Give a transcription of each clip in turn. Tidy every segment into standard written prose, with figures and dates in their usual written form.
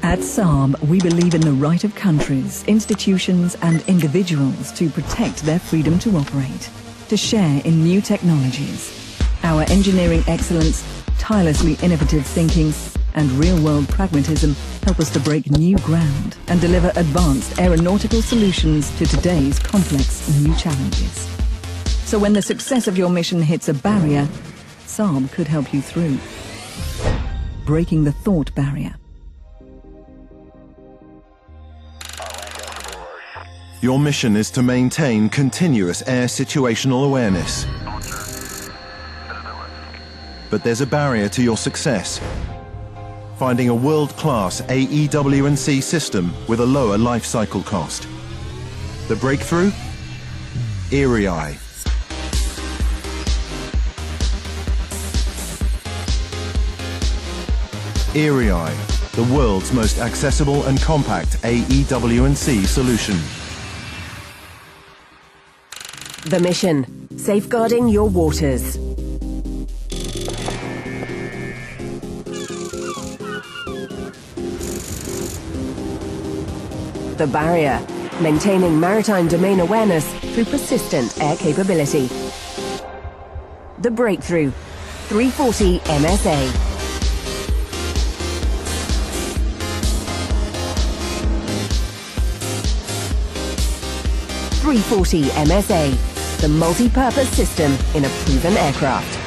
At Saab, we believe in the right of countries, institutions and individuals to protect their freedom to operate, to share in new technologies. Our engineering excellence, tirelessly innovative thinking and real-world pragmatism help us to break new ground and deliver advanced aeronautical solutions to today's complex new challenges. So when the success of your mission hits a barrier, Saab could help you through. Breaking the thought barrier. Your mission is to maintain continuous air situational awareness. But there's a barrier to your success. Finding a world-class AEW&C system with a lower life cycle cost. The breakthrough? ERI. ERI, the world's most accessible and compact AEW&C solution. The mission, safeguarding your waters. The barrier, maintaining maritime domain awareness through persistent air capability. The breakthrough, 340 MSA. .340 MSA, the multi-purpose system in a proven aircraft.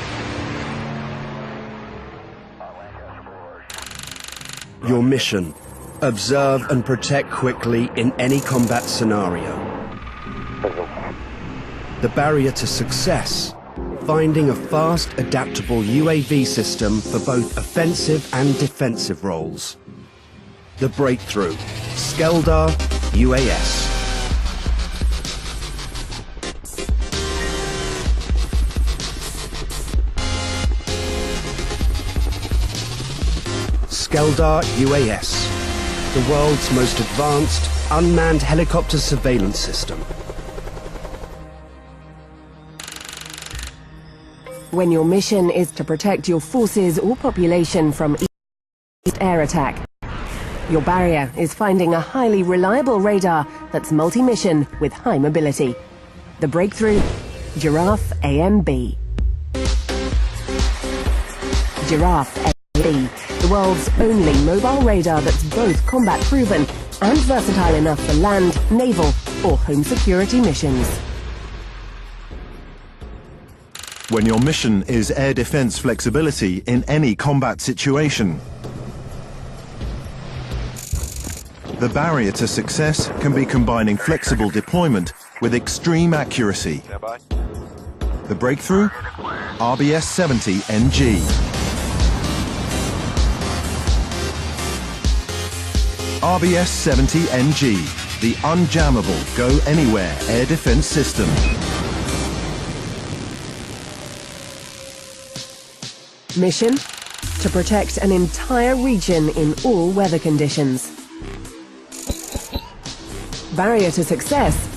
Your mission, observe and protect quickly in any combat scenario. The barrier to success, finding a fast, adaptable UAV system for both offensive and defensive roles. The breakthrough, Skeldar UAS. Skeldar UAS, the world's most advanced unmanned helicopter surveillance system. When your mission is to protect your forces or population from air attack, your barrier is finding a highly reliable radar that's multi-mission with high mobility. The breakthrough, Giraffe AMB. Giraffe AMB, the world's only mobile radar that's both combat-proven and versatile enough for land, naval or home security missions. When your mission is air defense flexibility in any combat situation, the barrier to success can be combining flexible deployment with extreme accuracy. The breakthrough? RBS-70NG. RBS-70NG, the unjammable, go-anywhere air defense system. Mission? To protect an entire region in all weather conditions. Barrier to success?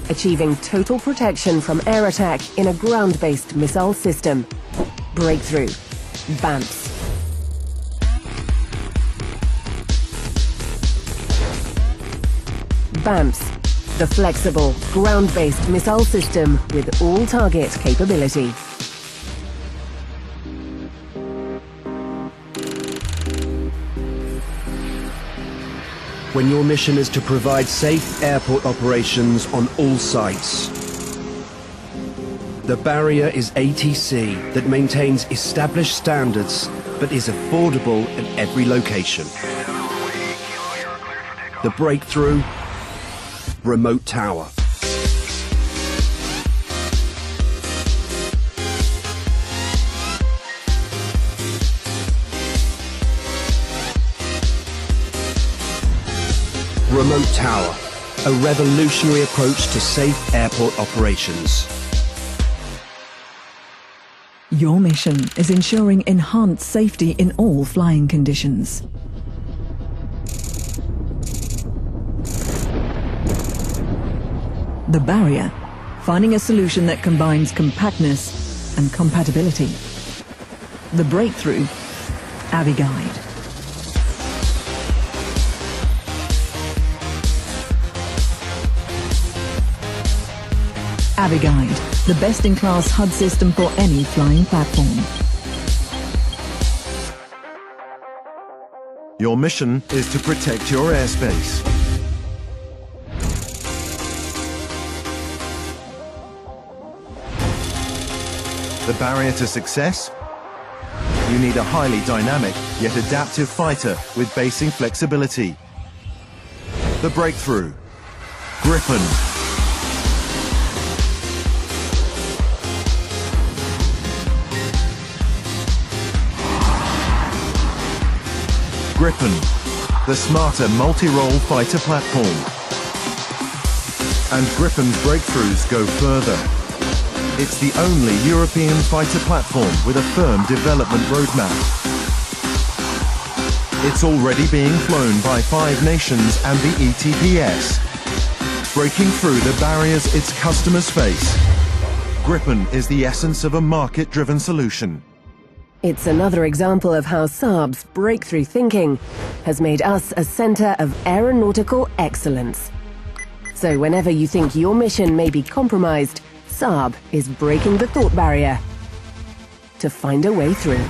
Achieving total protection from air attack in a ground-based missile system. Breakthrough, BAMPS. BAMPS, the flexible, ground-based missile system with all-target capability. When your mission is to provide safe airport operations on all sites. The barrier is ATC that maintains established standards but is affordable at every location. The breakthrough, remote tower. Remote tower, a revolutionary approach to safe airport operations. Your mission is ensuring enhanced safety in all flying conditions. The barrier, finding a solution that combines compactness and compatibility. The breakthrough, AviGuide. Aviguide, the best-in-class HUD system for any flying platform. Your mission is to protect your airspace. The barrier to success? You need a highly dynamic yet adaptive fighter with basing flexibility. The breakthrough. Gripen. Gripen, the smarter multi-role fighter platform. And Gripen's breakthroughs go further. It's the only European fighter platform with a firm development roadmap. It's already being flown by 5 nations and the ETPS, breaking through the barriers its customers face. Gripen is the essence of a market-driven solution. It's another example of how Saab's breakthrough thinking has made us a centre of aeronautical excellence. So whenever you think your mission may be compromised, Saab is breaking the thought barrier to find a way through.